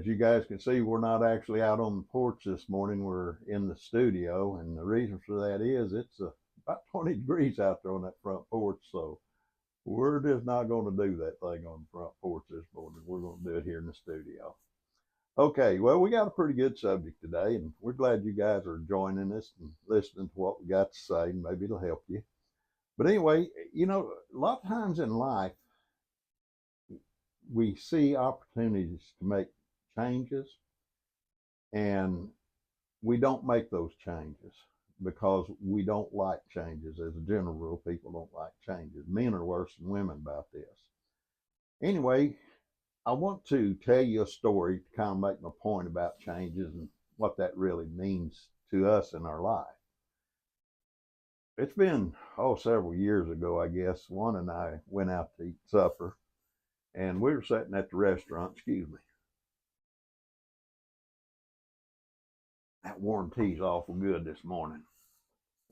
as you guys can see, we're not actually out on the porch this morning. We're in the studio, and the reason for that is it's about 20 degrees out there on that front porch, so we're just not going to do that thing on the front porch this morning. We're going to do it here in the studio. Okay, well, we got a pretty good subject today, and we're glad you guys are joining us and listening to what we got to say, and maybe it'll help you. But anyway, a lot of times in life, we see opportunities to make changes, and we don't make those changes because we don't like changes. As a general rule, people don't like changes. Men are worse than women about this. Anyway, I want to tell you a story to kind of make my point about changes and what that really means to us in our life. It's been, several years ago, I guess. One and I went out to eat supper, and we were sitting at the restaurant. Excuse me. That warm tea's awful good this morning.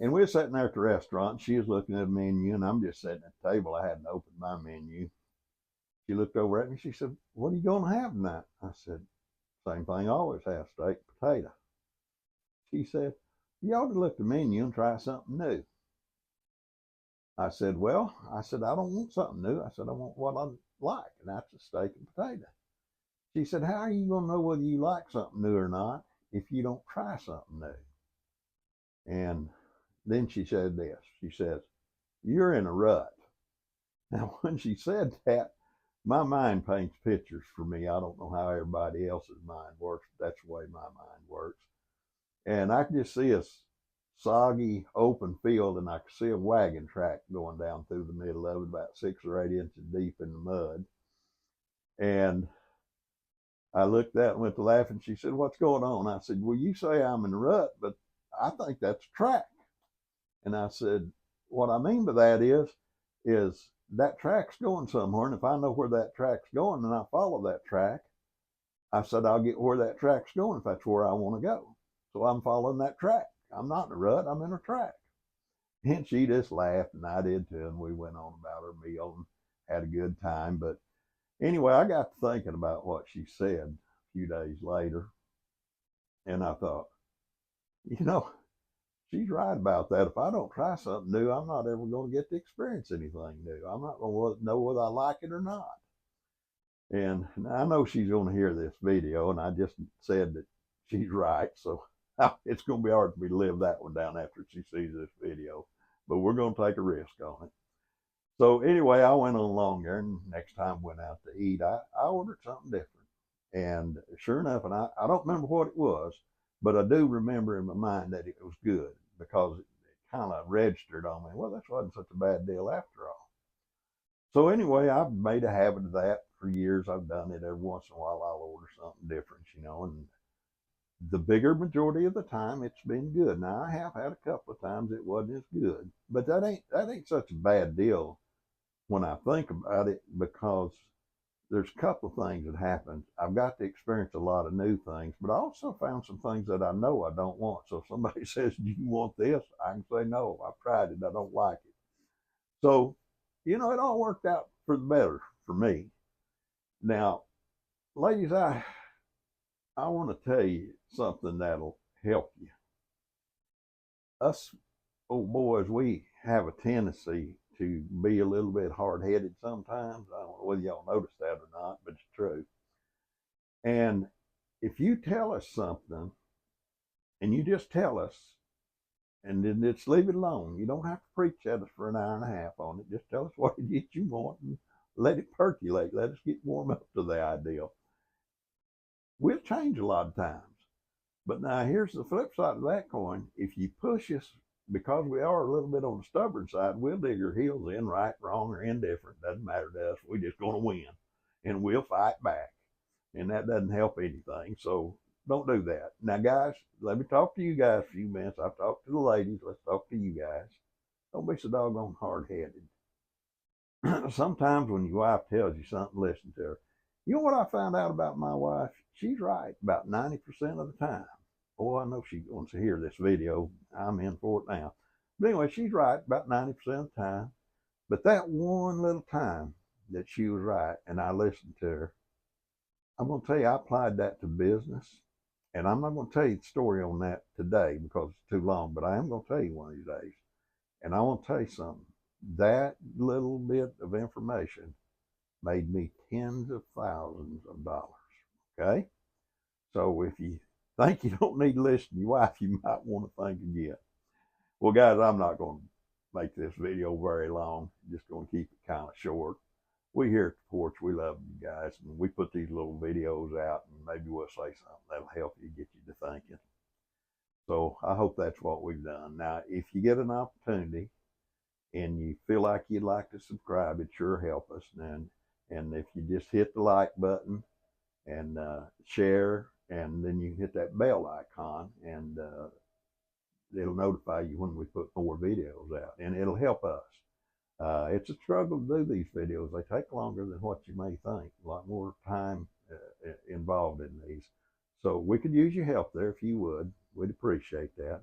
And we were sitting there at the restaurant. She was looking at the menu, and I'm just sitting at the table. I hadn't opened my menu. She looked over at me. She said, "What are you going to have tonight?" I said, "Same thing I always have, steak, potato." She said, "You ought to look at the menu and try something new." I said, I don't want something new. I said, I want what I like, and that's a steak and potato. She said, "How are you going to know whether you like something new or not if you don't try something new?" And then she said this. She says, "You're in a rut." Now, when she said that, my mind paints pictures for me. I don't know how everybody else's mind works, but that's the way my mind works. And I can just see a soggy open field, and I could see a wagon track going down through the middle of it, about 6 or 8 inches deep in the mud. And I looked at it and went to laughing. She said, "What's going on?" I said, "Well, you say I'm in a rut, but I think that's a track." And I said, "What I mean by that is that track's going somewhere, and if I know where that track's going and I follow that track," I said, "I'll get where that track's going if that's where I want to go. So I'm following that track. I'm not in a rut, I'm in a track." And she just laughed, and I did too, and we went on about our meal and had a good time. But anyway, I got to thinking about what she said a few days later, and I thought, you know, she's right about that. If I don't try something new, I'm not ever going to get to experience anything new. I'm not going to know whether I like it or not. And I know she's going to hear this video, and I just said that she's right. So it's going to be hard for me to live that one down after she sees this video. But we're going to take a risk on it. So anyway, I went on along there, and next time we went out to eat, I ordered something different. And sure enough, and I don't remember what it was, but I do remember in my mind that it was good because it kind of registered on me. Well, this wasn't such a bad deal after all. So anyway, I've made a habit of that for years. I've done it every once in a while. I'll order something different, and the bigger majority of the time it's been good. Now I have had a couple of times it wasn't as good, but that ain't such a bad deal when I think about it, because there's a couple of things that happen. I've got to experience a lot of new things, but I also found some things that I know I don't want. So if somebody says, "Do you want this?" I can say, "No, I've tried it. I don't like it." So, it all worked out for the better for me. Now, ladies, I want to tell you something that'll help you. Us old boys, we have a tendency to be a little bit hard-headed sometimes. I don't know whether y'all notice that or not, but it's true. And if you tell us something, and you just tell us, and then just leave it alone. You don't have to preach at us for an hour and a half on it. Just tell us what it is you want and let it percolate. Let us get warm up to the ideal. We'll change a lot of times. But now here's the flip side of that coin. If you push us, because we are a little bit on the stubborn side, we'll dig our heels in, right, wrong, or indifferent. Doesn't matter to us. We're just going to win, and we'll fight back. And that doesn't help anything. So don't do that. Now, guys, let me talk to you guys for a few minutes. I've talked to the ladies. Let's talk to you guys. Don't be so doggone hard-headed. Sometimes when your wife tells you something, listen to her. You know what I found out about my wife? She's right about 90% of the time. Oh, I know she wants to hear this video. I'm in for it now. But anyway, she's right about 90% of the time. But that one little time that she was right and I listened to her, I'm going to tell you, I applied that to business. And I'm not going to tell you the story on that today because it's too long, but I am going to tell you one of these days. And I want to tell you something. That little bit of information made me tens of thousands of dollars. Okay? So if you think you don't need to listen to your wife, you might want to think again. Well, guys, I'm not going to make this video very long. I'm just going to keep it kind of short. We here at the Porch, we love you guys, and we put these little videos out, and maybe we'll say something that'll help you, get you to thinking. So I hope that's what we've done. Now, if you get an opportunity and you feel like you'd like to subscribe, it sure help us. And if you just hit the like button and share, and then you hit that bell icon, and it'll notify you when we put more videos out, and it'll help us. It's a struggle to do these videos. They take longer than what you may think. A lot more time involved in these. So we could use your help there if you would. We'd appreciate that.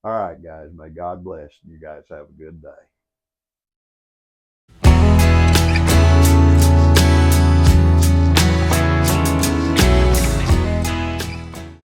All right, guys. May God bless. You guys have a good day.